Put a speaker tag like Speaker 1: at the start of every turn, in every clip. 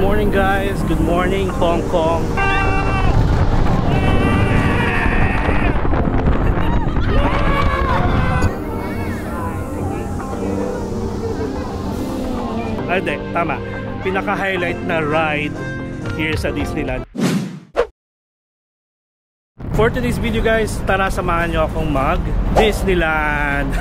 Speaker 1: morning guys, good morning Hong Kong. Hindi, tama. Pinaka-highlight na ride here sa Disneyland. For today's video guys, tara samahan nyo akong mag-Disneyland.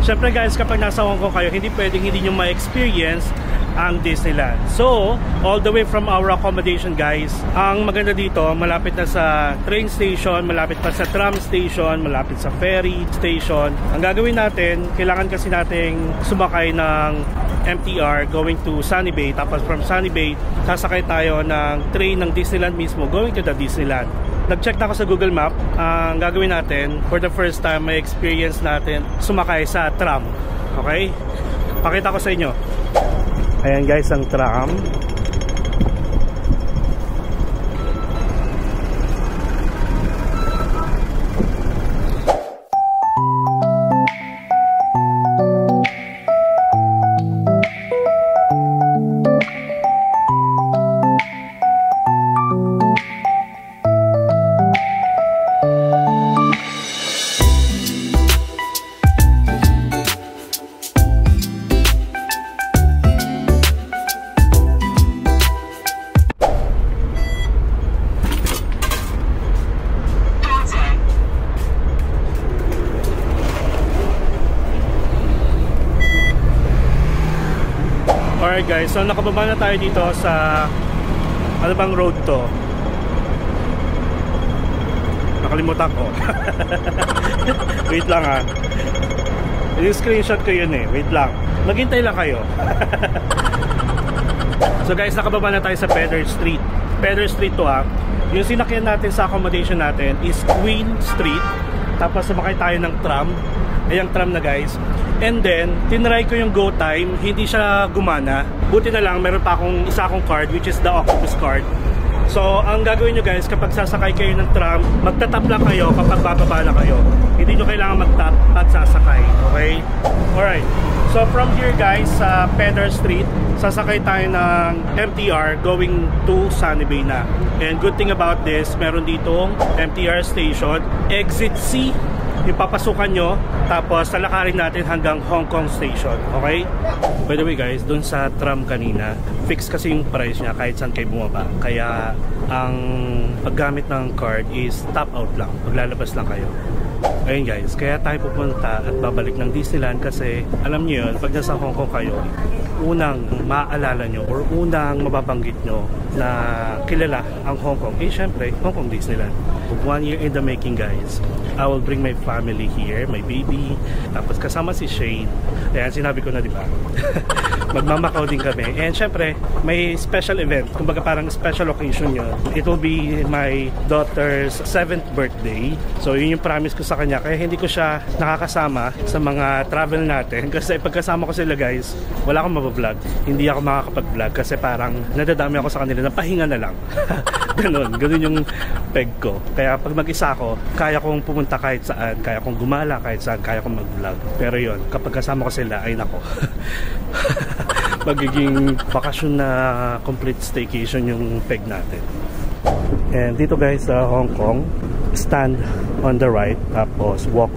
Speaker 1: Siyempre guys, kapag nasa Hong Kong kayo, hindi pwedeng hindi nyo ma-experience ang Disneyland. So, all the way from our accommodation guys, ang maganda dito, malapit na sa train station, malapit pa sa tram station, malapit sa ferry station. Ang gagawin natin, kailangan kasi nating sumakay ng MTR going to Sunny Bay. Tapos from Sunny Bay, sasakay tayo ng train ng Disneyland mismo going to the Disneyland. Nag-check na ako sa Google Map. Ang gagawin natin, for the first time, may experience natin sumakay sa tram. Okay? Pakita ko sa inyo. Ayan guys, ang tram. Alright guys, so nakababa na tayo dito sa ano bang road to? Nakalimutan ko. Wait lang ha. Yung screenshot ko yun eh. Wait lang. Maghintay lang kayo. So guys, nakababa na tayo sa Pedder Street. Pedder Street to ha. Yung sinakyan natin sa accommodation natin is Queen Street. Tapos sumakay tayo ng tram. Ayang tram na guys. And then, tinry ko yung Go Time, hindi siya gumana. Buti na lang, meron pa akong isa akong card, which is the Octopus card. So, ang gagawin nyo guys, kapag sasakay kayo ng tram, magtatap lang kayo kapag bababa na kayo. Hindi nyo kailangan magtap pag sasakay. Okay? Alright. So, from here guys, sa Pedder Street, sasakay tayo ng MTR going to Sunny Bay na. And good thing about this, meron ditong MTR station, Exit C. Yung papasukan nyo, tapos talakarin natin hanggang Hong Kong Station. Okay? By the way guys, dun sa tram kanina, fix kasi yung price niya kahit saan kayo bumaba. Kaya ang paggamit ng card is top out lang. Maglalabas lang kayo. Ayun guys, kaya tayo pupunta at babalik ng Disneyland kasi alam niyo yun, pag nasa Hong Kong kayo, unang maaalala nyo or unang mababanggit nyo na kilala ang Hong Kong, eh syempre Hong Kong Disneyland. 1 year in the making guys. I will bring my family here, my baby, tapos kasama si Shane. Ayan, sinabi ko na diba? Magmamakaw din kami. And syempre, may special event, kumbaga parang special occasion yun. It will be my daughter's 7th birthday. So yun yung promise ko sa kanya, kaya hindi ko siya nakakasama sa mga travel natin. Kasi pagkasama ko sila guys, wala akong mabablog. Hindi ako makakapag-vlog kasi parang nadadami ako sa kanila na pahinga na lang. Ganun yung peg ko. Kaya pag mag-isa ako, kaya kong pumunta kahit saan, kaya kong gumala kahit saan, kaya kong mag-vlog. Pero yun, kapag kasama ko sila, ay nako. Magiging bakasyon na complete staycation yung peg natin. And dito guys sa Hong Kong, stand on the right, tapos walk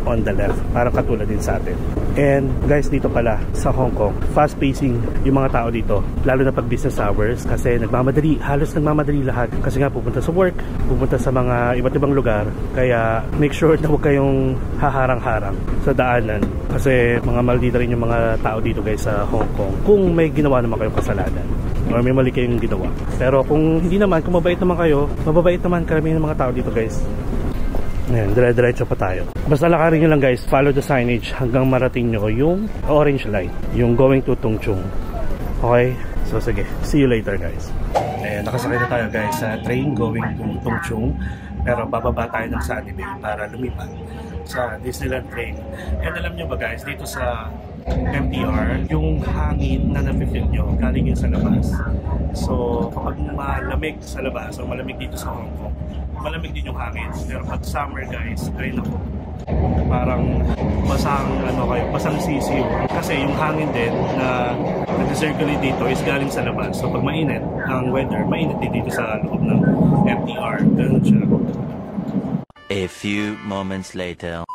Speaker 1: on the left. Parang katulad din sa atin. And guys, dito pala sa Hong Kong, fast pacing yung mga tao dito, lalo na pag business hours kasi nagmamadali, halos nagmamadali lahat kasi nga pupunta sa work, pupunta sa mga iba't ibang lugar. Kaya make sure na huwag kayong haharang-harang sa daanan kasi mga maldita rin yung mga tao dito guys sa Hong Kong kung may ginawa naman kayong kasalanan or may mali kayong ginawa. Pero kung hindi naman, kung mabait naman kayo, mababait naman kami ng mga tao dito guys. Ayan, dire-diretso pa tayo. Basta lakarin nyo lang guys, follow the signage hanggang marating nyo yung orange light, yung going to Tung Chung. Okay? So sige, see you later guys. Ayan, nakasakay na tayo guys sa train going to Tung Chung. Pero bababa tayo ng Sunny Bay para lumipat sa Disneyland train. And alam nyo ba guys, dito sa MTR, yung hangin na nafe-feel nyo galing yun sa labas. So kapag malamig sa labas o malamig dito sa Hong Kong, malamig din yung hangin. Pero pag summer guys, ay naku, parang basang sisiyo. Kasi yung hangin din na nag-circulate dito is galing sa labas. So pag mainit ang weather, mainit din dito sa loob ng MTR. Ganun siya.
Speaker 2: A few moments later.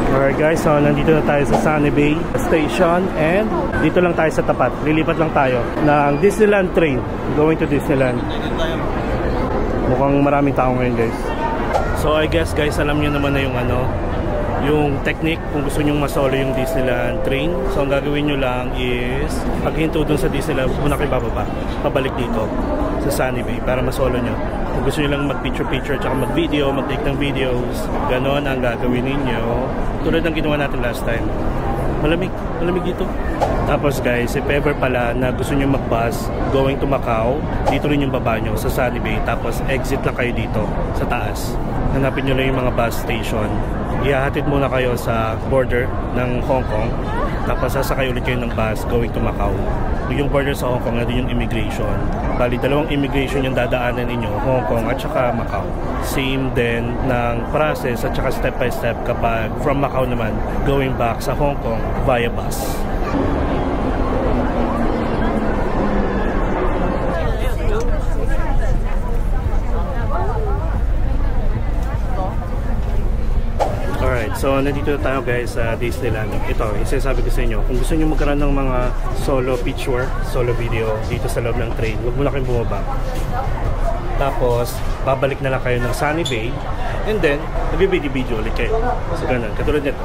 Speaker 1: Alright guys, so nandito na tayo sa Sunny Bay Station and dito lang tayo sa tapat. Lilipat lang tayo ng Disneyland train going to Disneyland. Mukhang maraming tao ngayon guys. So I guess guys, alam nyo naman na yung technique kung gusto nyo masolo yung Disneyland train. So ang gagawin nyo lang is paghinto dun sa Disneyland, muna kayo bababa, pabalik dito sa Sunny Bay para masolo nyo. Kung gusto nyo lang mag-picture-picture tsaka mag-video, mag-take ng videos, ganon ang gagawin ninyo. Tulad ng ginawa natin last time. Malamig dito. Tapos guys, if ever pala na gusto nyo mag-bus going to Macau, dito rin yung baba nyo sa Sunny Bay. Tapos exit lang kayo dito sa taas. Hanapin nyo lang yung mga bus station. Ihahatid muna kayo sa border ng Hong Kong. Tapos sasakay ulit kayo ng bus going to Macau. Yung border sa Hong Kong, nandun yung immigration. Bali, dalawang immigration yung dadaanan ninyo, Hong Kong at saka Macau. Same din ng process at saka step by step kapag from Macau naman, going back sa Hong Kong via bus. So, nandito na tayo guys sa Disneyland. Ito, isasabi ko sa inyo, kung gusto nyo magkaroon ng mga solo picture, solo video dito sa loob ng train, huwag muna kayong bumaba. Tapos, babalik na lang kayo ng Sunny Bay and then, nag-video ulit kayo. So, ganun. Katulad nito.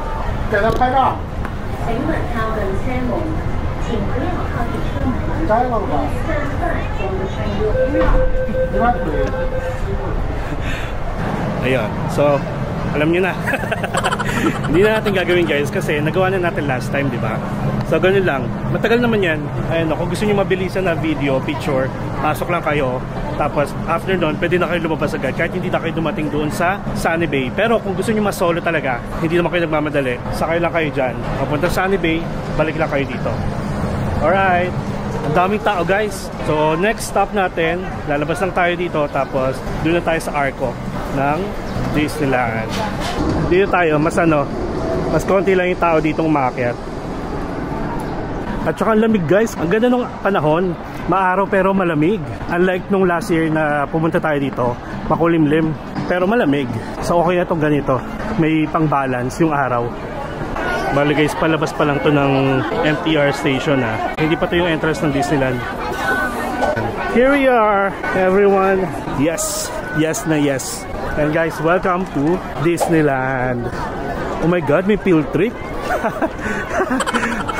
Speaker 1: Ayan. So, alam nyo na. Hindi na natin gagawin guys kasi nagawa na natin last time, di ba? So ganun lang. Matagal naman yan. Ayun, kung gusto nyo mabilisan na video, picture, pasok lang kayo. Tapos after nun, pwede na kayo lumabas agad kahit hindi na kayo dumating doon sa Sunny Bay. Pero kung gusto nyo masolo talaga, hindi naman kayo nagmamadali, sakay lang kayo dyan. Papunta sa Sunny Bay, balik lang kayo dito. Alright. Ang daming tao guys. So next stop natin, lalabas lang tayo dito. Tapos doon na tayo sa Arco ng Disneyland. Dito tayo, mas konti lang yung tao ditong umakyat. At saka ang lamig guys, ang ganda ng panahon, maaraw pero malamig. Unlike nung last year na pumunta tayo dito, makulimlim pero malamig. So okay na itong ganito, may pang balance yung araw. Bali guys, palabas pa lang to ng MTR station ha. Hindi pa to yung entrance ng Disneyland. Here we are, everyone. Yes, yes na yes. And guys, welcome to Disneyland. Oh my God, may field trip.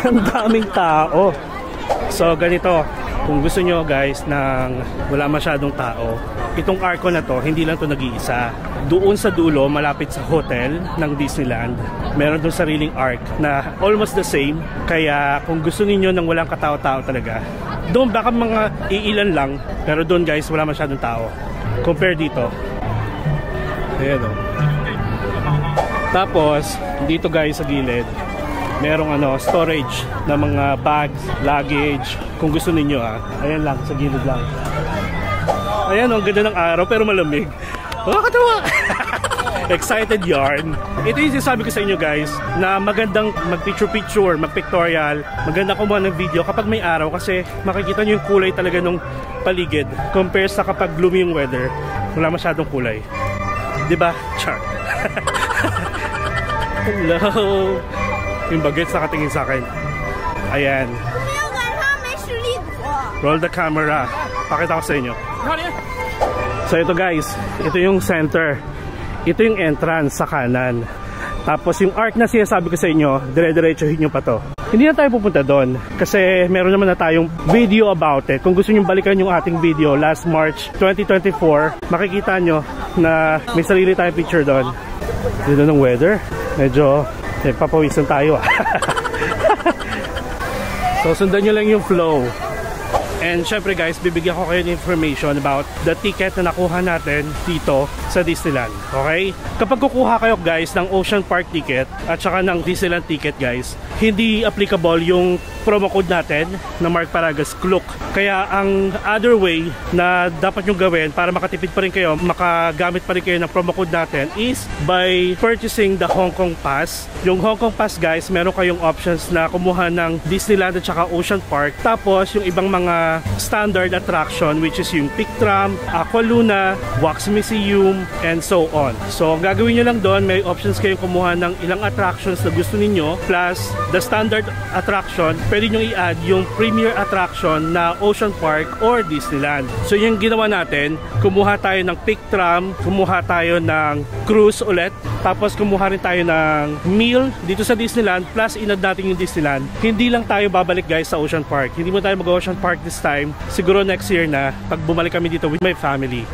Speaker 1: Ang daming tao. So ganito, kung gusto nyo guys nang wala masyadong tao, itong Arco na to, hindi lang to nag-iisa. Doon sa dulo, malapit sa hotel ng Disneyland, meron doon sariling arc na almost the same. Kaya kung gusto niyo nang walang katao-tao talaga, doon baka mga iilan lang, pero doon guys, wala masyadong tao. Compare dito. Ayan o. Tapos, dito guys sa gilid, merong storage na mga bags, luggage, kung gusto ninyo ayan lang, sa gilid lang. Ayan o, ang ganda ng araw pero malamig. Nakakatawa! Excited yarn. Ito yung sinasabi ko sa inyo guys, na magandang mag-picture-picture, mag-pictorial, magandang kumuha ng video kapag may araw kasi makikita nyo yung kulay talaga ng paligid compare sa kapag gloomy yung weather, wala masyadong kulay. Diba? Char. Hello! Yung bagets nakatingin sa akin. Ayan. Roll the camera. Pakita ko sa inyo. So ito guys, ito yung center. Ito yung entrance sa kanan. Tapos yung arc na sinasabi ko sa inyo, dire-diretsuhin nyo pa to. Hindi na tayo pupunta doon kasi meron naman na tayong video about it. Kung gusto nyo balikan yung ating video last March 2024, makikita nyo na may sarili tayong picture doon. Dito ng weather, medyo papawisan tayo. So sundan nyo lang yung flow. And syempre guys, bibigyan ko kayo ng information about the ticket na nakuha natin dito sa Disneyland. Okay? Kapag kukuha kayo guys ng Ocean Park ticket at saka ng Disneyland ticket guys, hindi applicable yung promo code natin na Mark Paragas Klook. Kaya ang other way na dapat nyo gawin para makatipid pa rin kayo, makagamit pa rin kayo ng promo code natin is by purchasing the Hong Kong Pass. Yung Hong Kong Pass guys, meron kayong options na kumuha ng Disneyland at saka Ocean Park. Tapos yung ibang mga standard attraction which is yung Peak Tram, Aqua Luna, Wax Museum, and so on. So ang gagawin nyo lang doon, may options kayong kumuha ng ilang attractions na gusto ninyo plus the standard attraction. Pwede nyo i-add yung premier attraction na Ocean Park or Disneyland. So yung ginawa natin, kumuha tayo ng Peak Tram, kumuha tayo ng cruise ulit, tapos kumuha rin tayo ng meal dito sa Disneyland plus inad natin yung Disneyland. Hindi lang tayo babalik guys sa Ocean Park. Hindi mo tayo mag-Ocean Park this time. Siguro next year na pag bumalik kami dito with my family.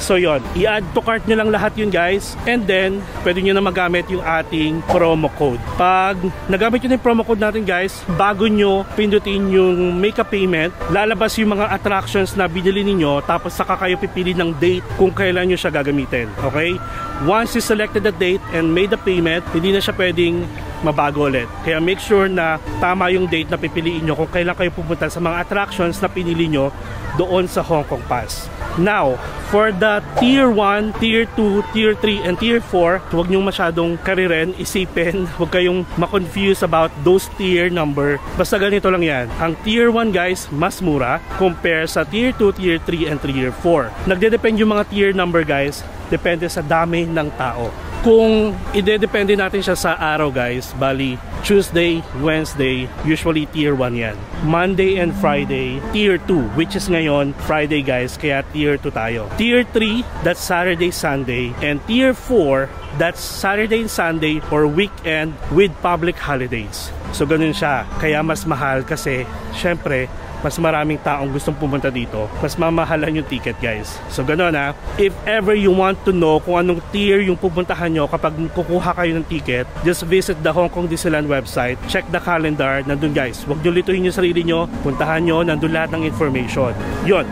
Speaker 1: So yon, i-add to cart nyo lang lahat yun guys, and then pwede nyo na magamit yung ating promo code. Pag nagamit nyo na yung promo code natin guys, bago nyo pindutin yung make a payment, lalabas yung mga attractions na binili ninyo, tapos saka kayo pipili ng date kung kailan nyo siya gagamitin. Okay? Once you selected the date and made the payment, hindi na siya pwedeng mabago ulit. Kaya make sure na tama yung date na pipiliin nyo kung kailan kayo pupunta sa mga attractions na pinili nyo doon sa Hong Kong Pass. Now, for the Tier 1, Tier 2, Tier 3, and Tier 4, huwag nyo masyadong kariren, isipin, huwag kayong makonfuse about those tier number. Basta ganito lang yan. Ang Tier 1 guys, mas mura compare sa Tier 2, Tier 3, and Tier 4. Nagde-depend yung mga tier number guys, depende sa dami ng tao. Kung ide-depende natin siya sa araw guys, bali Tuesday, Wednesday, usually Tier 1 yan. Monday and Friday, Tier 2, which is ngayon Friday guys, kaya Tier 2 tayo. Tier 3, that's Saturday, Sunday. And Tier 4, that's Saturday and Sunday or weekend with public holidays. So ganun siya, kaya mas mahal kasi syempre mas maraming taong gustong pumunta dito, mas mamahalan yung ticket guys. So gano'n ha, if ever you want to know kung anong tier yung pupuntahan nyo kapag kukuha kayo ng ticket, just visit the Hong Kong Disneyland website, check the calendar, nandun guys. Huwag nyo lituhin yung sarili nyo, puntahan nyo, nandun lahat ng information. Yun.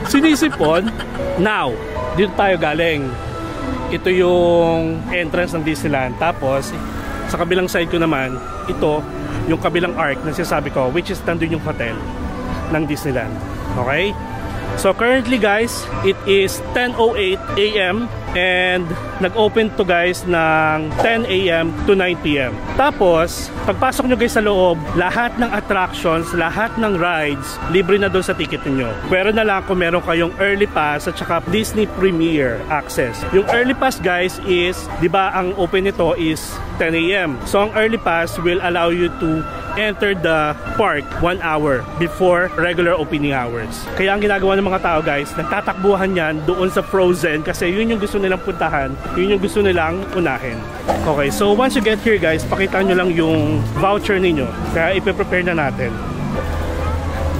Speaker 1: Sinisipon. Now, dito tayo galing. Ito yung entrance ng Disneyland. Tapos, sa kabilang side ko naman, ito, yung kabilang arc na sinasabi ko, which is nandun yung hotel ng Disneyland. Okay? So currently guys, it is 10:08 AM and nag-open to guys ng 10 AM to 9 PM. Tapos, pagpasok nyo guys sa loob, lahat ng attractions, lahat ng rides, libre na doon sa ticket niyo. Pero na lang kung meron kayong early pass at saka Disney Premier access. Yung early pass guys is, di ba ang open nito is 10 AM. So ang early pass will allow you to enter the park 1 hour before regular opening hours. Kaya ang ginagawa ng mga tao guys, nagtatakbuhan yan doon sa Frozen kasi yun yung gusto nilang puntahan, yun yung gusto nilang unahin. Okay, so once you get here guys, pakita nyo lang yung voucher ninyo. Kaya ipe-prepare na natin.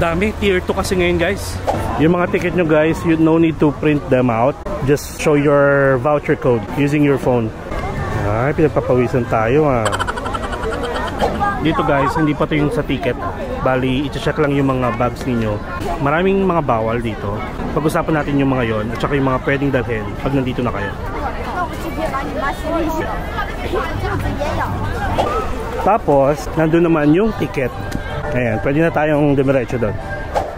Speaker 1: Dami, tier 2 kasi ngayon guys. Yung mga ticket nyo guys, you no need to print them out. Just show your voucher code using your phone. Ay, pinagpapawisan tayo ah. Dito guys, hindi pa ito yung sa ticket. Bali, i-check lang yung mga bags ninyo. Maraming mga bawal dito. Pag-usapan natin yung mga yon at saka yung mga pwedeng dalhin pag nandito na kayo. Tapos, nandun naman yung ticket. Ayan, pwede na tayong dumiretso doon.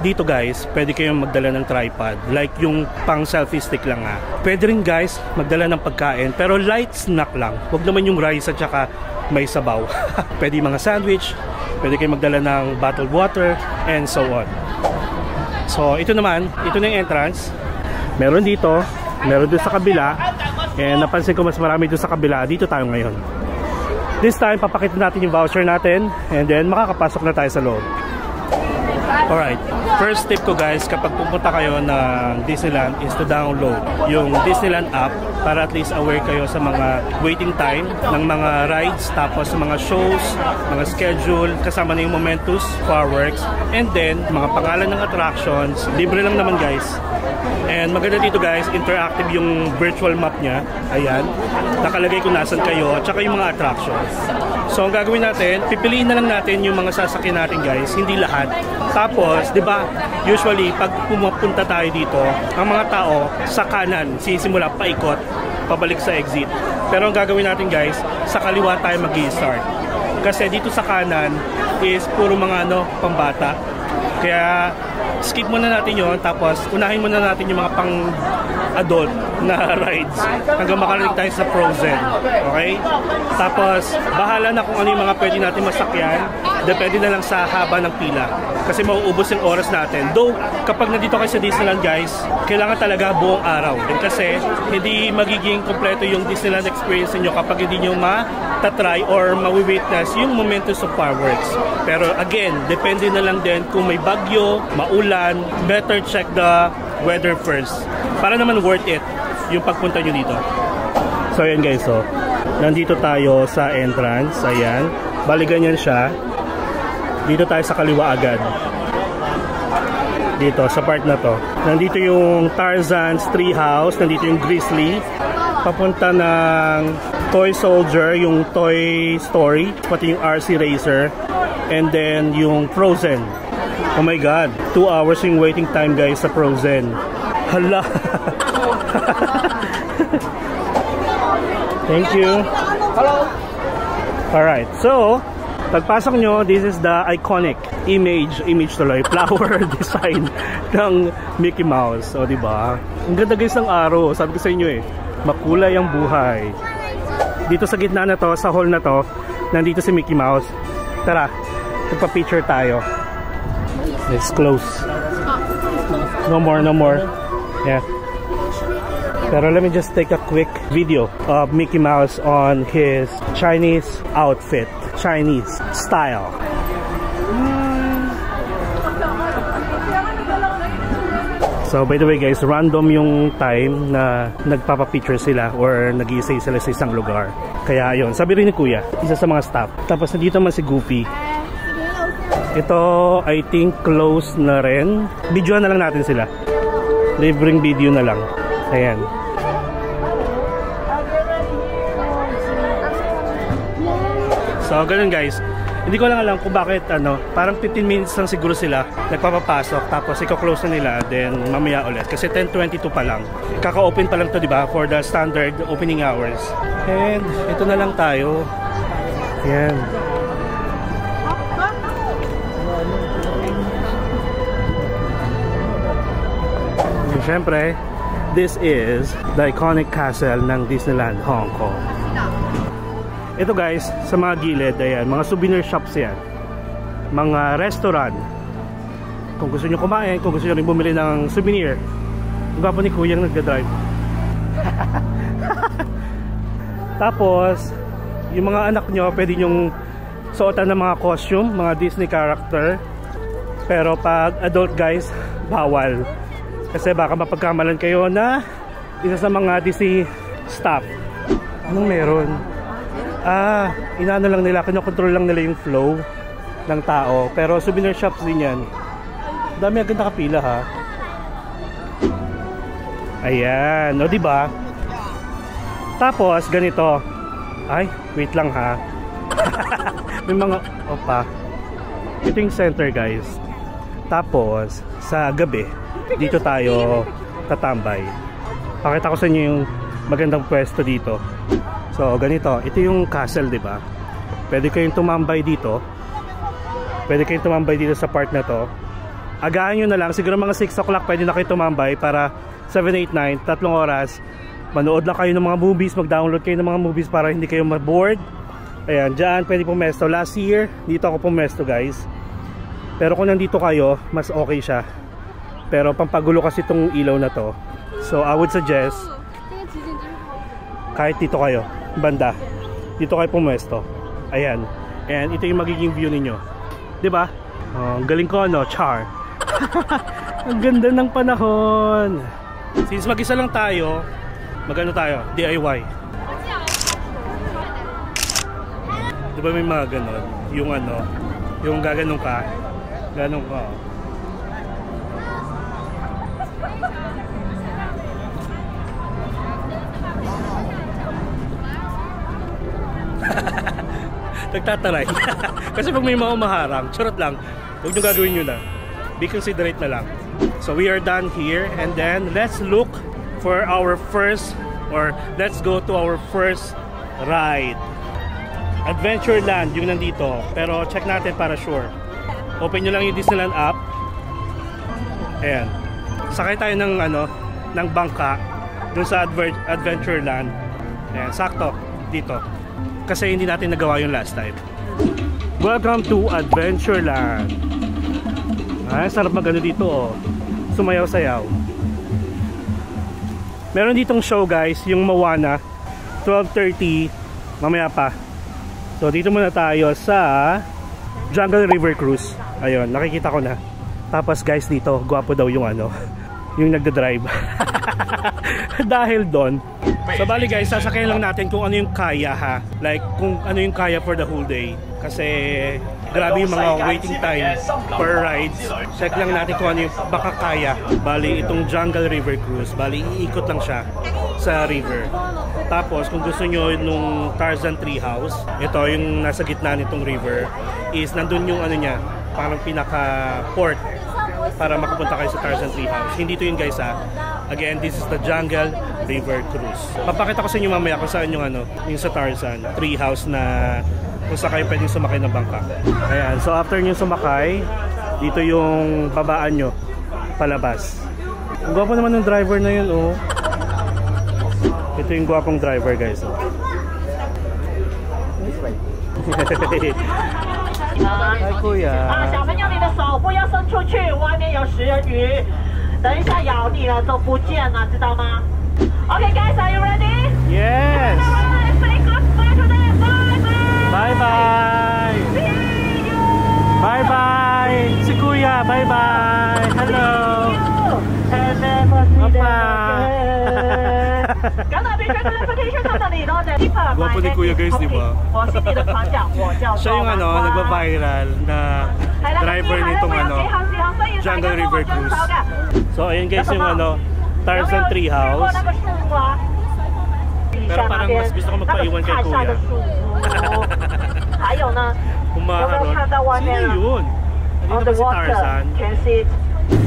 Speaker 1: Dito guys, pwede kayong magdala ng tripod. Like yung pang selfie stick lang ha. Pwede rin guys, magdala ng pagkain. Pero light snack lang. Huwag naman yung rice at saka may sabaw. Pwede mga sandwich, pwede kayong magdala ng bottled water, and so on. So, ito naman, ito na yung entrance. Meron dito, meron doon sa kabila, and napansin ko mas marami doon sa kabila. Dito tayo ngayon. This time, papakita natin yung voucher natin, and then makakapasok na tayo sa loob. Alright, first tip ko guys, kapag pupunta kayo ng Disneyland is to download yung Disneyland app para at least aware kayo sa mga waiting time ng mga rides, tapos sa mga shows, mga schedule, kasama na yung Momentus, fireworks, and then mga pangalan ng attractions. Libre lang naman guys. And maganda dito guys, interactive yung virtual map niya. Ayan, nakalagay kung nasan kayo, at saka yung mga attractions. So ang gagawin natin, pipiliin na lang natin yung mga sasakyan natin guys, hindi lahat. Tapos, di ba, usually pag pumapunta tayo dito, ang mga tao sa kanan, sisimula paikot, pabalik sa exit. Pero ang gagawin natin guys, sa kaliwa tayo mag-i-start. Kasi dito sa kanan is puro mga pambata. Kaya skip muna natin yon, tapos unahin muna natin yung mga pang-adult na rides hanggang makarating tayo sa Frozen. Okay? Tapos bahala na kung ano yung mga pwede natin masakyan. Depende na lang sa haba ng pila. Kasi mauubos yung oras natin. Though, kapag nandito kayo sa Disneyland guys, kailangan talaga buong araw. And kasi hindi magiging kompleto yung Disneyland experience niyo kapag hindi nyo matatry or mawi-witness yung Momentus of fireworks. Pero again, depende na lang din kung may bagyo, maulan, better check the weather first. Para naman worth it yung pagpunta nyo dito. So ayan guys, so nandito tayo sa entrance. Ayan, bali ganyan siya. Dito tayo sa kaliwa agad. Dito sa part na to. Nandito yung Tarzan's Treehouse, nandito yung Grizzly. Papunta ng Toy Soldier, yung Toy Story, pati yung RC Racer, and then yung Frozen. Oh my god, 2 hours yung waiting time guys sa Frozen. Hala. Thank you. Hello. Alright, so pagpasok nyo, this is the iconic image tuloy, flower design ng Mickey Mouse. O diba? Ang ganda guys ng araw. Sabi ko sa inyo makulay ang buhay. Dito sa gitna na to, sa hall na to, nandito si Mickey Mouse. Tara, magpa-picture tayo. Let's close. No more. Yeah. Pero let me just take a quick video of Mickey Mouse on his Chinese outfit. Chinese style. So by the way guys, random yung time na nagpapapicture sila or nag-i-stay sila sa isang lugar. Kaya yun, sabi rin ni Kuya, isa sa mga staff. Tapos nandito man si Goofy. Ito I think close na rin. Videoan na lang natin sila. Libreng video na lang. Ayan. So ganun guys, hindi ko lang alam kung bakit parang 15 minutes lang siguro sila nagpapapasok, tapos i-close na nila, then mamaya ulit kasi 10:22 pa lang, kaka-open pa lang to diba, for the standard opening hours. And ito na lang tayo. Ayan. And syempre, this is the iconic castle ng Disneyland Hong Kong. Ito guys, sa mga gilid, ayan, mga souvenir shops yan. Mga restaurant. Kung gusto nyo kumain, kung gusto nyo rin bumili ng souvenir. Iba po ni Kuya nagdadrive. Tapos, yung mga anak nyo, pwede nyong suotan ng mga costume, mga Disney character. Pero pag adult guys, bawal. Kasi baka mapagkamalan kayo na isa sa mga Disney staff. Anong meron? Inaano lang nila, kinokontrol lang nila yung flow ng tao. Pero souvenir shops din yan. Dami agad nakapila ha. Ayan, o diba? Tapos ganito. Ay, wait lang ha. May mga, opa. Ito yung center guys. Tapos, sa gabi, dito tayo tatambay. Pakita ko sa inyo yung magandang pwesto dito. So ganito, ito yung castle, di ba? Pwede kayong tumambay dito. Pwede kayong tumambay dito sa part na to. Agahan nyo na lang, siguro mga 6 o'clock pwede na kayo tumambay para 7, 8, 9, 3 oras. Manood lang kayo ng mga movies, mag-download kayo ng mga movies para hindi kayo ma-bored. Ayan, dyan pwede pumesto. Last year, dito ako pumesto guys. Pero kung nandito kayo, mas okay siya. Pero pampagulo kasi itong ilaw na to. So I would suggest, kahit dito kayo banda, dito kayo pumwesto. Ayan. And ito yung magiging view ninyo. 'Di ba? Oh, galing ko Char. Ang ganda ng panahon. Since mag-isa lang tayo, Magano tayo? DIY. Di ba may mga ganon? Yung ano, yung gaganong ka. Ganong ka. Nagtataray. Kasi pag may mga umaharang, charot lang, huwag nyo gagawin nyo na. Be considerate na lang. So we are done here, and then let's look for our first, or let's go to our first ride. Adventureland yung nandito, pero check natin para sure. Open nyo lang yung Disneyland app. Ayan. Sakay tayo ng ano, ng bangka dun sa Adventureland. Ayan, sakto dito. Kasi hindi natin nagawa yung last time. Welcome to Adventureland. Ay, sarap magano dito oh. Sumayaw-sayaw. Meron ditong show guys, yung Moana, 12:30, mamaya pa. So dito muna tayo sa Jungle River Cruise. Ayun, nakikita ko na. Tapos guys dito, gwapo daw yung ano, yung nagda-drive. Dahil doon. So bali guys, sasakyan lang natin kung ano yung kaya ha. Like kung ano yung kaya for the whole day. Kasi grabe yung mga waiting time per rides. Check lang natin kung ano yung baka kaya. Bali itong Jungle River Cruise, bali iikot lang siya sa river. Tapos kung gusto nyo nung Tarzan Treehouse, ito yung nasa gitna nitong river, is nandun yung ano niya, parang pinaka port para makapunta kayo sa Tarzan Treehouse. Hindi to yun guys ha. Again, this is the Jungle River Cruise. Papakita ko sa inyo mamaya kung saan yung ano, yung sa Tarzan Treehouse na kung saan kayo pwedeng sumakay ng bangka. Ayan, so after nyo sumakay, dito yung babaan nyo palabas. Ang gwapo naman ng driver na yun oh. Ito yung gwapong driver guys oh. Hi kuya.
Speaker 3: 小朋友，你的手不要伸出去，外面有食人鱼，等一下咬你了就不见了，知道吗 ？Okay, guys, are you ready?
Speaker 1: Yes.
Speaker 3: Say goodbye to them. Bye bye.
Speaker 1: Bye bye.
Speaker 3: See you.
Speaker 1: Bye bye. Si kuya, bye bye. Hello.
Speaker 3: And never see them
Speaker 1: Papa.
Speaker 3: again. 感到被这个 reputation 上的你呢？
Speaker 1: Gwapo ni kuya guys, di ba?
Speaker 3: 我是你的船长，我叫
Speaker 1: Siya yung ano, nagba-viral na driver nitong ano, Jungle River Cruise. So ayun guys yung ano, Tarzan Treehouse. Pero parang mas gusto ko magpaiwan kay kuya.
Speaker 3: 还有呢，有没有看到外面
Speaker 1: Sino yun?
Speaker 3: On
Speaker 1: Nandito
Speaker 3: the
Speaker 1: ba si
Speaker 3: water,
Speaker 1: Tarzan?
Speaker 3: can see it.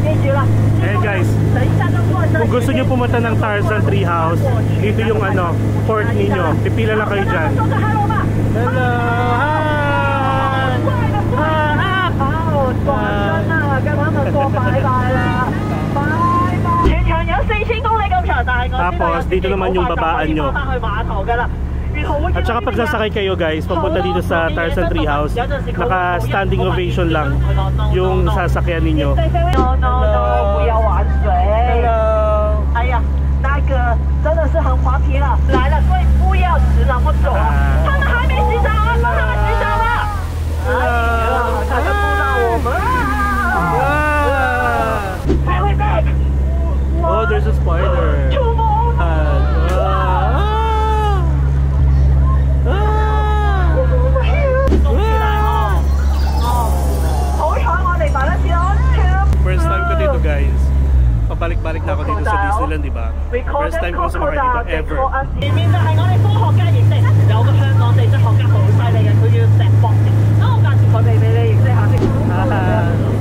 Speaker 3: 结局了。
Speaker 1: Eh guys,
Speaker 3: 等一下就过这。
Speaker 1: kung gusto nyo pumunta ng Tarzan Treehouse, ito yung ano, port ninyo. Pipila lang kayo dyan.
Speaker 3: 说个 hello 吧。
Speaker 1: Hello! Hi!
Speaker 3: 好，转身啦，跟他們說拜拜啦，拜拜。全長有4000公里咁長，但係我知道
Speaker 1: Tapos, dito naman yung babaan nyo.
Speaker 3: 翻去碼頭㗎啦。
Speaker 1: At saka pag sasakay kayo guys, papunta dito sa Tarzan Treehouse, naka standing ovation lang yung sasakyan ninyo.
Speaker 3: No, no, no, 不要玩水。Hello。哎呀，那个真的是很滑皮了，来了，所以不要迟了，我走。他们还没洗澡啊，帮他们洗澡吧。哎呀，他们不让我们啊。Where we back？
Speaker 1: Oh, there's a spider.
Speaker 3: 出门。
Speaker 1: First time ko dito guys. Pabalik-balik na ako dito sa Disneyland, di ba? First time ko sumakay dito ever.
Speaker 3: 前面就係我哋科學家認識，有個香港地質學家好犀利嘅，佢叫石博士。等我介紹佢哋俾你認識下先。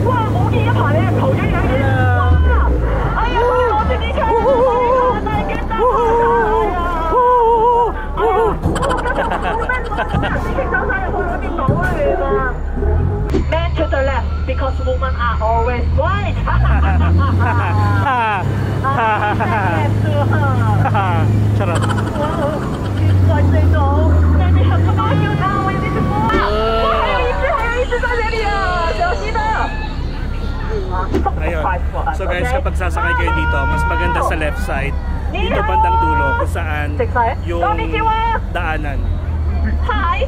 Speaker 3: 哇！我見一排你係頭一樣嘅。哇！哎呀，佢攞住啲槍，大驚大嚇啊！哎呀，我跟住好咩？已經走曬入去嗰邊島裏面啦。Man to the left because women are always right.
Speaker 1: Charot. Ayun. So guys, kapag sasakay kayo dito, mas maganda sa left side, dito bandang dulo kung saan yung daanan.
Speaker 3: Hi.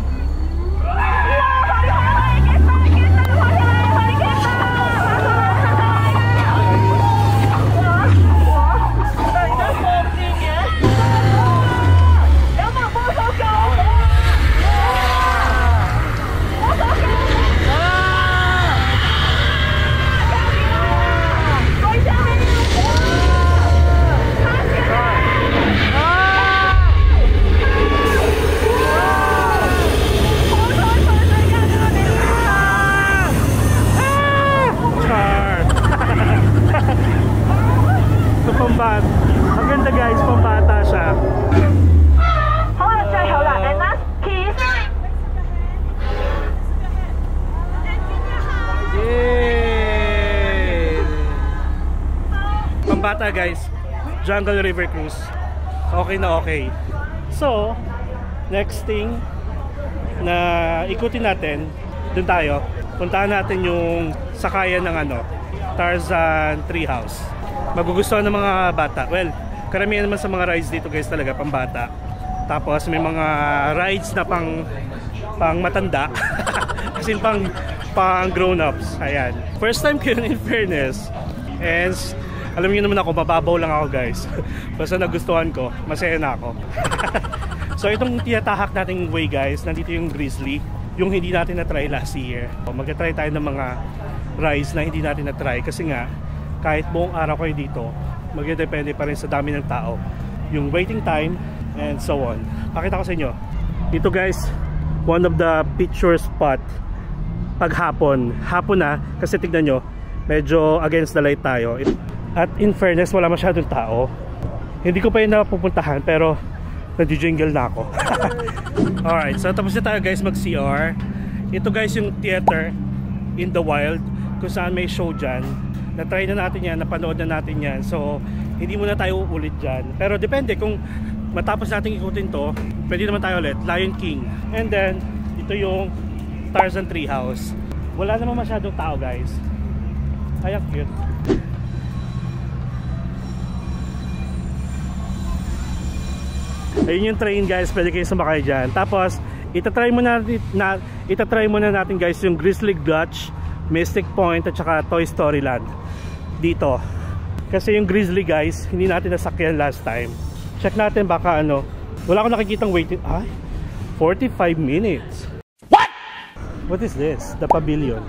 Speaker 1: pambata guys, Jungle River Cruise. Okay na okay. So, next thing na ikutin natin, dun tayo. Puntahan natin yung sakayan ng Tarzan Treehouse. Magugustuhan ng mga bata. Well, karamihan naman sa mga rides dito guys talaga pambata. Tapos may mga rides na pang matanda. Kasi pang grown-ups. Ayan. First time ko yun in fairness. And alam niyo naman ako, mababaw lang ako guys. Basta nagustuhan ko, masaya na ako. So itong tinatahak nating way guys, nandito yung Grizzly. Yung hindi natin na-try last year. Mag-try tayo ng mga rides na hindi natin na-try. Kasi nga, kahit buong araw kayo dito, magdedepende pa rin sa dami ng tao. Yung waiting time and so on. Pakita ko sa inyo. Dito guys, one of the picture spot pag hapon na, kasi tignan nyo, medyo against the light tayo. At in fairness, wala masyadong tao. Hindi ko pa yun napupuntahan, pero nag-jingle na ako. Alright, so tapos na tayo guys mag-CR. Ito guys yung theater in the wild, kung saan may show dyan. Na-try na natin yan, napanood na natin yan. So, hindi muna tayo ulit dyan. Pero depende, kung matapos natin ikutin to, pwede naman tayo ulit. Lion King. And then, ito yung Tarzan Treehouse. Wala naman masyadong tao guys. Kaya cute. Ayun yung train guys, pwede kayo sumakay dyan. Tapos, itatry muna natin guys yung Grizzly Gulch, Mystic Point at saka Toy Story Land dito. Kasi yung Grizzly guys, hindi natin nasakyan last time. Check natin baka wala akong nakikitang waiting. 45 minutes. What is this? The Pavilion.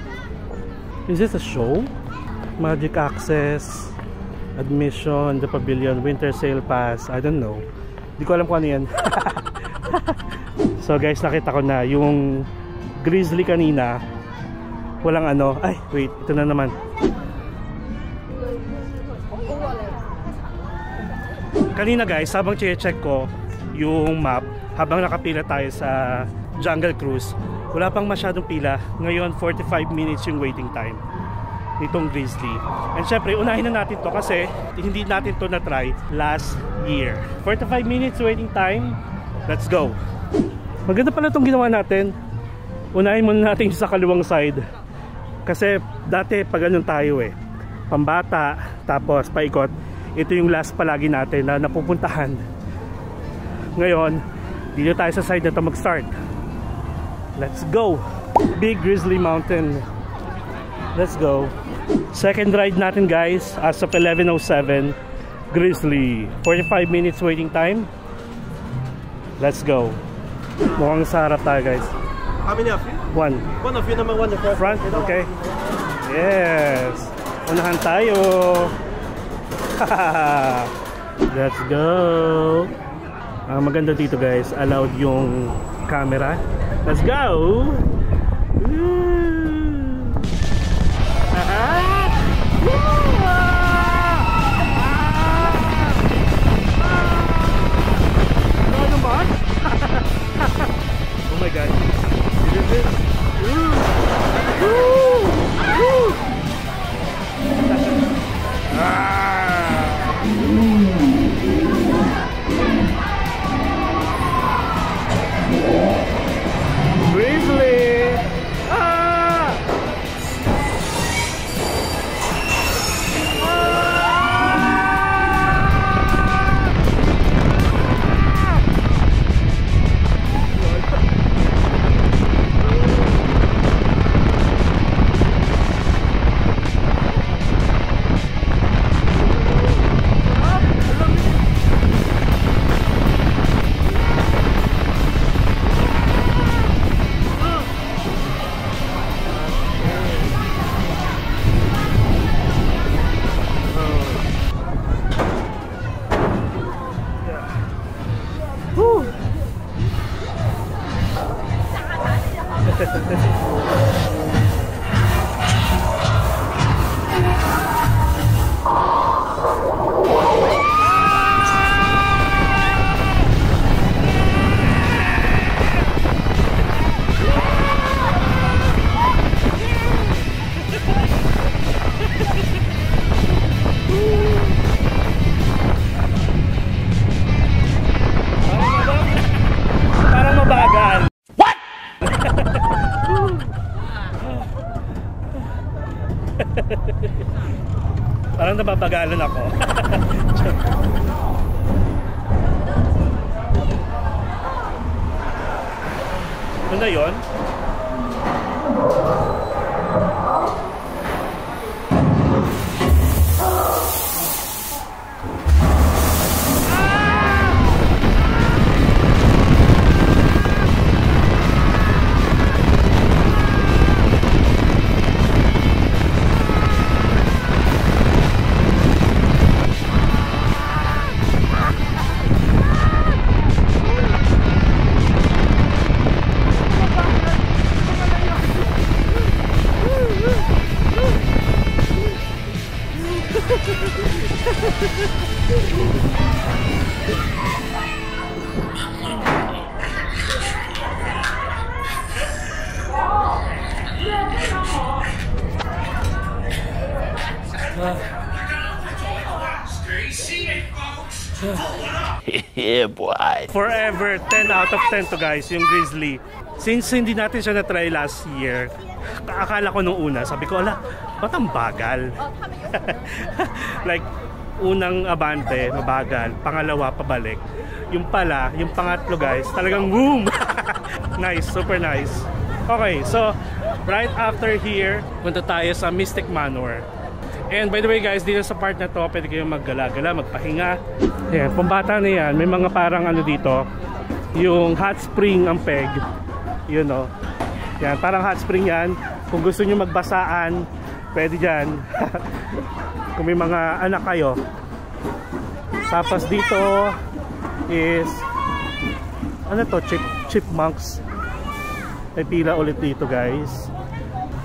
Speaker 1: Is this a show? Magic Access, Admission, The Pavilion, Winter Sale Pass. I don't know. Hindi ko alam kung ano yan. So guys, nakita ko na yung Grizzly kanina. Walang Ay, wait. Ito na naman. Kanina guys, habang check ko yung map, habang nakapila tayo sa Jungle Cruise, wala pang masyadong pila. Ngayon 45 minutes yung waiting time nitong Grizzly. And syempre unahin na natin to kasi hindi natin to na-try last year. 45 minutes waiting time. Let's go. Maganda pala itong ginawa natin. Unahin muna natin sa kaliwang side. Kasi dati pag ganun tayo pambata, tapos paikot. Ito yung last palagi natin na napupuntahan. Ngayon dito tayo sa side na ito mag-start. Let's go. Big Grizzly Mountain. Let's go. Second ride natin guys as of 11:07. Grizzly. 45 minutes waiting time. Let's go. Mukhang sa harap tayo guys.
Speaker 4: How many of you?
Speaker 1: One.
Speaker 4: One of you, number one, the first.
Speaker 1: Front? Okay. Yes. Unahan tayo. Let's go. Maganda dito guys. Allowed yung camera. Let's go. Oh my god. Grizzly. Parang nababagalan ako. Ano na yun?
Speaker 2: Yeah, boy.
Speaker 1: Forever 10 out of 10 to guys, yung Grizzly. Since hindi natin siya na-try last year, akala ko nung una, sabi ko, ala, ba't ang bagal? Like, unang abante, mabagal. Pangalawa, pabalik. Yung pala, yung pangatlo guys, talagang boom! Nice, super nice. Okay, so, right after here, punta tayo sa Mystic Manor. And by the way guys, dito sa part na to, pwede kayong maggala-gala, magpahinga. Ayan, pambata na yan. May mga parang ano dito, yung hot spring ang peg. Yun o. Yan, parang hot spring yan. Kung gusto nyo magbasaan, pwede dyan. Kung may mga anak kayo. Tapos dito is, ano to, chipmunks. May pila ulit dito guys.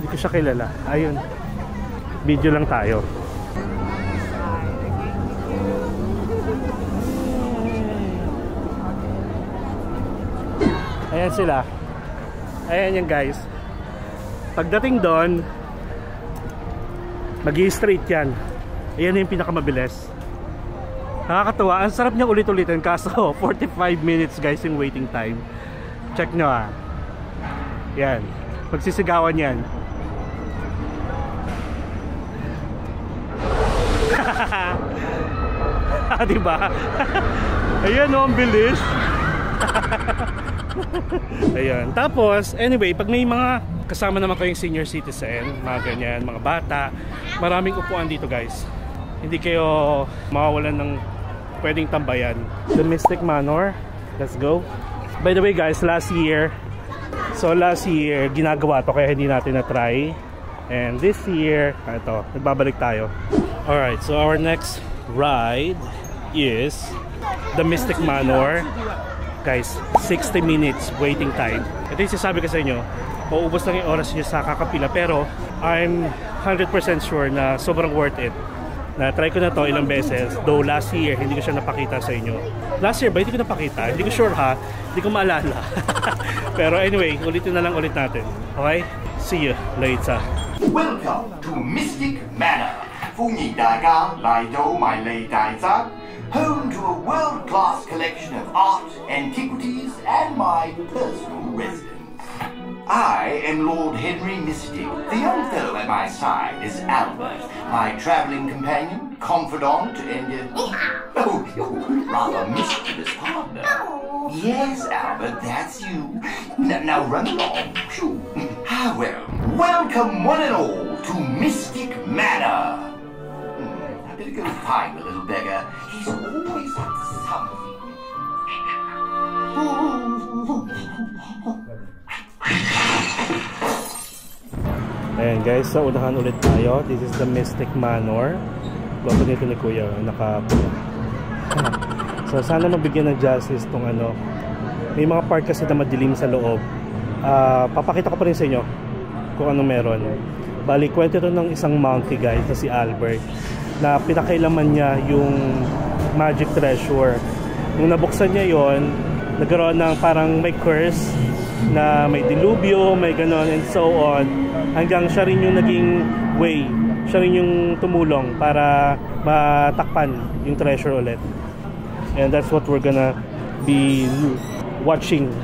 Speaker 1: Hindi ko siya kilala. Ayun. Video lang tayo. Ayan sila. Ayan yan guys. Pagdating doon, mag-i-straight yan. Ayan yung pinakamabilis. Nakakatuwa. Ang sarap niya ulit-ulitin kaso 45 minutes guys yung waiting time. Check nyo ah. Yan. Magsisigawan yan. Diba? Ayan o, ang bilis. Ayan. Tapos, anyway, pag may mga kasama naman kayong senior citizen, mga ganyan, mga bata, maraming upuan dito guys. Hindi kayo mawawalan ng pwedeng tambayan. The Mystic Manor. Let's go. By the way guys, last year ginagawa to kaya hindi natin na-try. And this year, ito, nagbabalik tayo. Alright, so our next ride is the Mystic Manor. Guys, 60 minutes waiting time. Ito yung sasabi ko sa inyo, mauubos lang yung oras nyo sa kakapila. Pero, I'm 100% sure na sobrang worth it. Na-try ko na to ilang beses. Though last year, hindi ko siya napakita sa inyo. Last year ba, hindi ko napakita? Hindi ko sure ha. Hindi ko maalala. Pero anyway, ulitin na lang ulit natin. Okay? See you later.
Speaker 5: Welcome to Mystic Manor. Home to a world-class collection of art, antiquities, and my personal residence. I am Lord Henry Mystic. The young fellow at my side is Albert, my traveling companion, confidant, and rather mischievous partner. Yes, Albert, that's you. Now run along. Well, welcome one and all to Mystic Manor. I better go find the little beggar. He's always up to something.
Speaker 1: Ayan guys, so unahan ulit tayo. This is the Mystic Manor. Logo nito ni Kuya, nakapula. So sana mabigyan ng justice tong ano. May mga part kasi na madilim sa loob. Papakita ko pa rin sa inyo kung ano meron. Bali, kwento ito ng isang monkey guys na si Albert, na pinakailaman niya yung magic treasure. Nung nabuksan niya yon, nagkaroon ng parang may curse na may dilubyo, may ganon and so on, hanggang siya rin yung naging way, siya rin yung tumulong para matakpan yung treasure ulit. And that's what we're gonna be watching.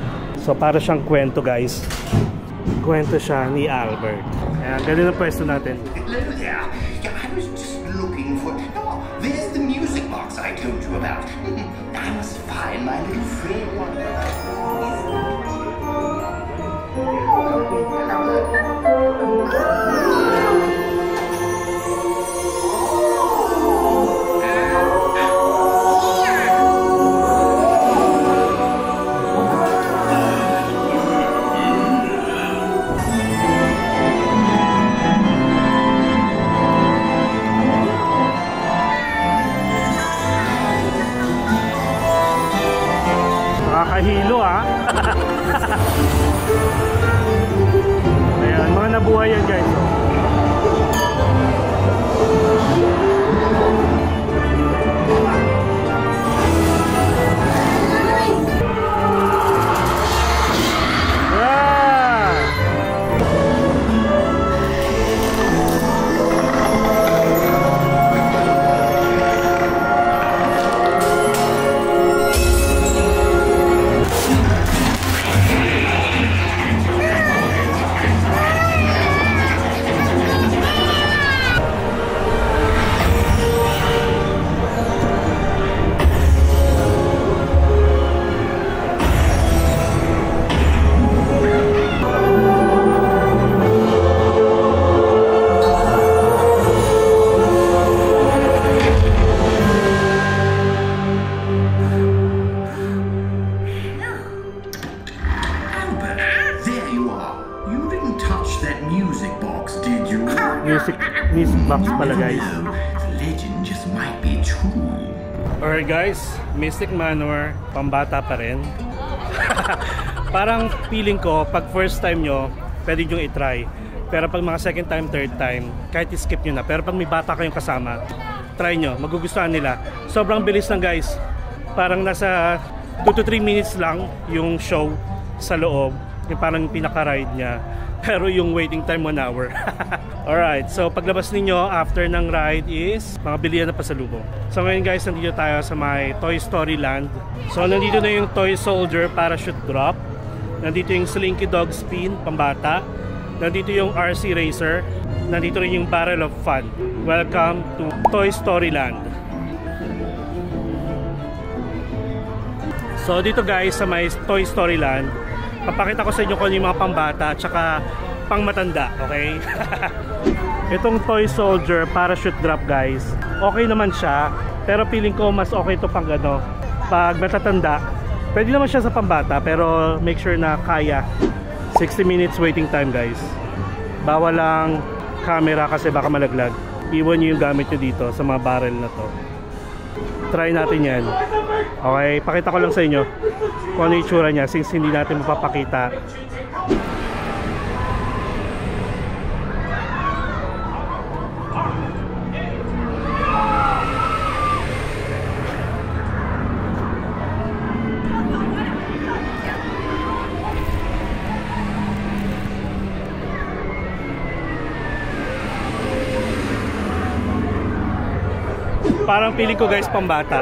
Speaker 1: So para siyang kwento guys, kwento siya ni Albert. Ayan, ganun ang pwesto natin.
Speaker 5: Hello there. Yeah, I was just looking for... Oh, there's the music box I told you about. I must find my little friend.
Speaker 1: Nakakahilo ah. Ayan, mga nabuhay yan guys. Music box pala guys.
Speaker 5: Legend just might be true.
Speaker 1: Alright guys, Mystic Manor, pambata pa rin. Parang feeling ko, pag first time nyo, pwede nyo i-try. Pero pag mga second time, third time, kahit i-skip nyo na. Pero pag may bata kayong kasama, try nyo, magugustuhan nila. Sobrang bilis lang guys. Parang nasa 2 to 3 minutes lang yung show sa loob. Yung parang pinaka-ride niya. Pero yung waiting time 1 hour. Alright, so paglabas ninyo after ng ride is mga bilihan na pasalubong. So ngayon guys, nandito tayo sa may Toy Story Land. So nandito na yung Toy Soldier Parachute Drop. Nandito yung Slinky Dog Spin, pambata. Nandito yung RC Racer. Nandito rin yung Barrel of Fun. Welcome to Toy Story Land. So dito guys sa may Toy Story Land, papakita ko sa inyo kung yung mga pambata at saka pang matanda, okay? Itong Toy Soldier Parachute Drop guys, okay naman siya, pero feeling ko mas okay ito pang ano, pag matatanda. Pwede naman siya sa pambata, pero make sure na kaya. 60 minutes waiting time guys. Bawal lang camera kasi baka malaglag. Iwan nyo yung gamit nyo dito sa mga barrel na to. Try natin yan. Okay, pakita ko lang sa inyo kung ano yung itsura niya since hindi natin mapapakita. Parang feeling ko guys pambata.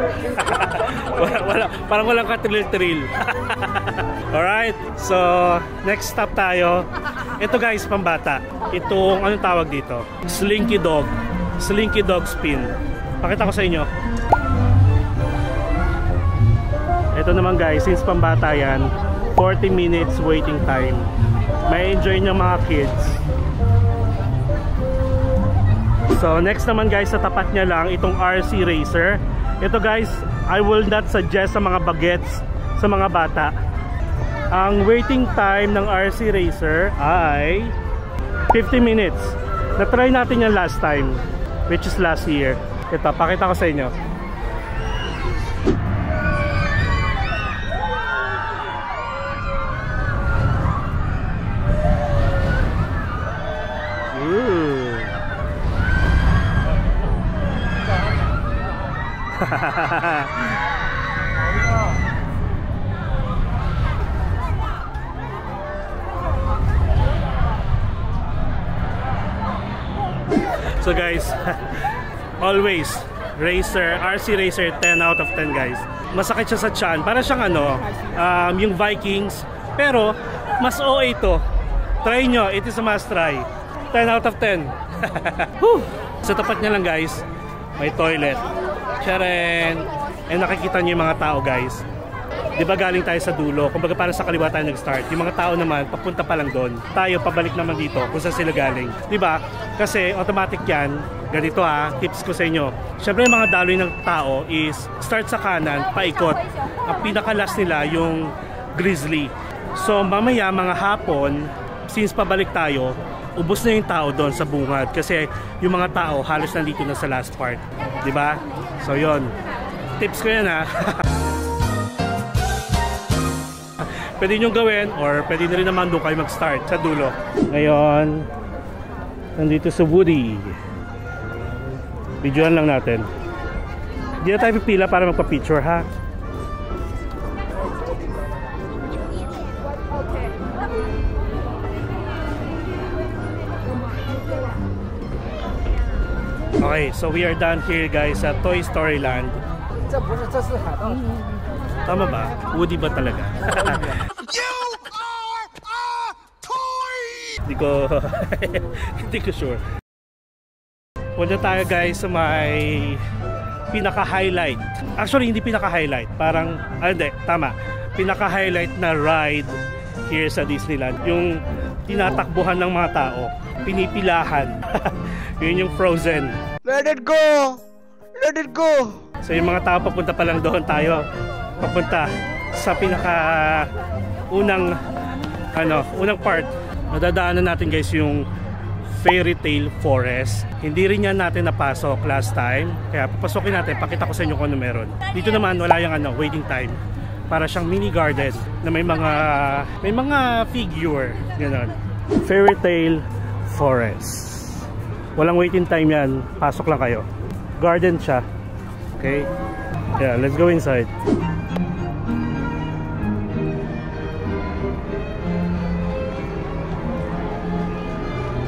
Speaker 1: Parang walang ka-thrill. Alright, so next stop tayo. Ito guys pambata. Itong anong tawag dito? Slinky Dog. Slinky Dog Spin. Pakita ko sa inyo. Ito naman guys, since pambata yan, 40 minutes waiting time. May enjoy nyo mga kids. So next naman guys, sa tapat niya lang itong RC Racer. Ito guys, I will not suggest sa mga bagets sa mga bata. Ang waiting time ng RC Racer ay 50 minutes. Na-try natin yan last time, which is last year. Ito, pakita ko sa inyo. So guys, always Racer, RC Racer 10 out of 10 guys. Masakit siya sa tiyan, para siyang ano, yung Vikings, pero mas OA ito. Try nyo, it is a must try. 10 out of 10. Whew. Sa tapat niya lang guys, may toilet. Charan! And nakikita niyo yung mga tao guys. Di ba galing tayo sa dulo? Kumbaga parang sa kaliwa tayo nag-start. Yung mga tao naman, papunta pa lang doon. Tayo, pabalik naman dito kung saan sila galing. Di ba? Kasi automatic yan. Ganito tips ko sa inyo. Siyempre yung mga daloy ng tao is start sa kanan, paikot. Ang pinakalas nila yung grizzly. So mamaya mga hapon, since pabalik tayo, ubos na yung tao doon sa bungad. Kasi yung mga tao halos nandito na sa last part. Di ba? So yon. Tips ko yan Pwede nyo gawin or pwede na rin naman doon kayo mag-start sa dulo. Ngayon, nandito sa Woody. Videoan lang natin. Hindi na tayo pipila para magpa-picture ha. Okay, so we are done here guys sa Toy Story Land. Tama ba? Woody ba talaga? Hindi ko sure. Punta tayo guys sa may pinaka-highlight. Actually, hindi pinaka-highlight. Parang, hindi, tama. Pinaka-highlight na ride here sa Disneyland. Yung tinatakbuhan ng mga tao. Pinipilahan. Yun yung Frozen.
Speaker 6: Let it go! Let it go!
Speaker 1: So yung mga tao papunta pa lang doon tayo. Papunta sa pinaka unang part. Nadadaanan natin guys yung Fairy Tale Forest. Hindi rin yan natin napasok last time. Kaya papasokin natin, pakita ko sa inyo kung ano meron. Dito naman wala yung waiting time. Para siyang mini garden na may mga figure, gano'n. Fairy Tale Forest. Walang waiting time yan. Pasok lang kayo. Garden siya. Okay? Yeah, let's go inside.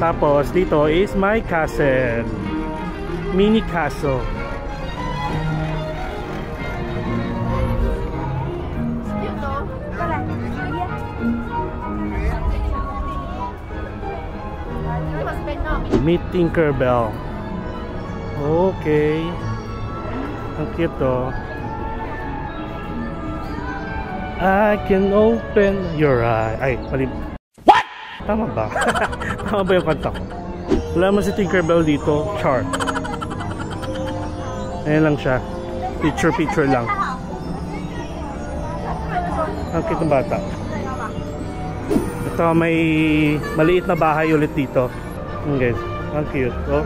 Speaker 1: Tapos dito is my castle. Mini castle. Meet Tinkerbell. Okay. Ang cute to. I can open your eye. Ay, mali. What? Tama ba? Tama ba yung kanta ko? Wala man si Tinkerbell dito. Char. Ayan lang siya. Picture lang. Ang cute ng bata. Ito may maliit na bahay ulit dito. Guys, ang cute. Oh.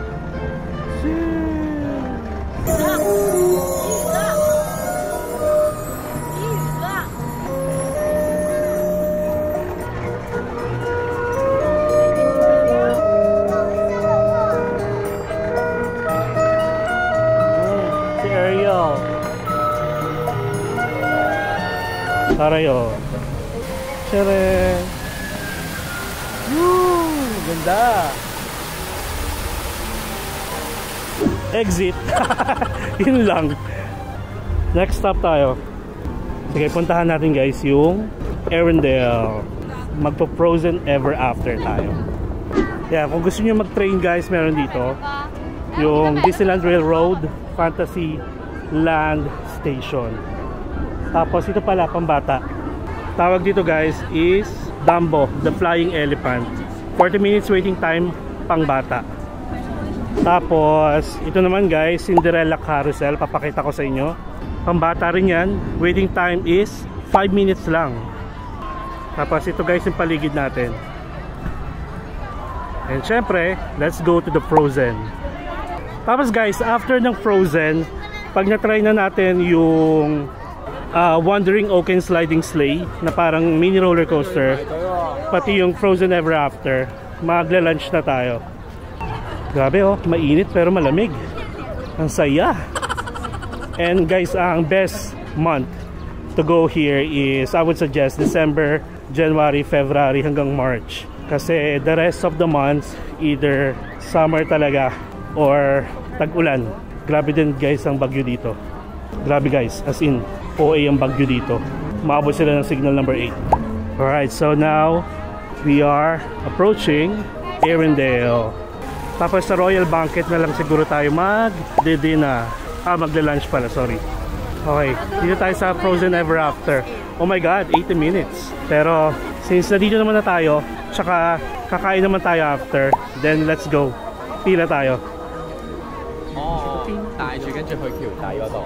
Speaker 1: Si Ariel. Tarayo. Shere. Woo! Ganda! Exit. Yun lang. Next stop tayo. Sige, puntahan natin guys yung Arendelle. Magpo-Frozen Ever After tayo. Yeah, kung gusto niyo mag-train guys, meron dito yung Disneyland Railroad Fantasy Land Station. Tapos ito pala pambata. Tawag dito guys is Dumbo, the Flying Elephant. 40 minutes waiting time pang bata. Tapos ito naman guys, Cinderella Carousel, papakita ko sa inyo. Pambata rin yan. Waiting time is 5 minutes lang. Tapos ito guys yung paligid natin. And syempre, let's go to the Frozen. Tapos guys, after ng Frozen, pag na-try na natin yung Wandering Oaken Sliding Sleigh na parang mini roller coaster, pati yung Frozen Ever After, magla-lunch na tayo. Grabe oh, mainit pero malamig. Ang saya. And guys, ang best month to go here is, I would suggest December, January, February hanggang March. Kasi the rest of the months, either summer talaga or tag-ulan. Grabe din guys ang bagyo dito. Grabe guys, as in OA ang bagyo dito. Maabot sila ng signal number 8. Alright, so now we are approaching Arendelle. Tapos sa Royal Banquet na lang siguro tayo magla-lunch pala, sorry. Okay, dito tayo sa Frozen Ever After. Oh my god, 80 minutes. Pero since nandito naman na tayo, tsaka kakain naman tayo after, then let's go. Pila tayo.
Speaker 7: 帶住跟住去橋底嗰度。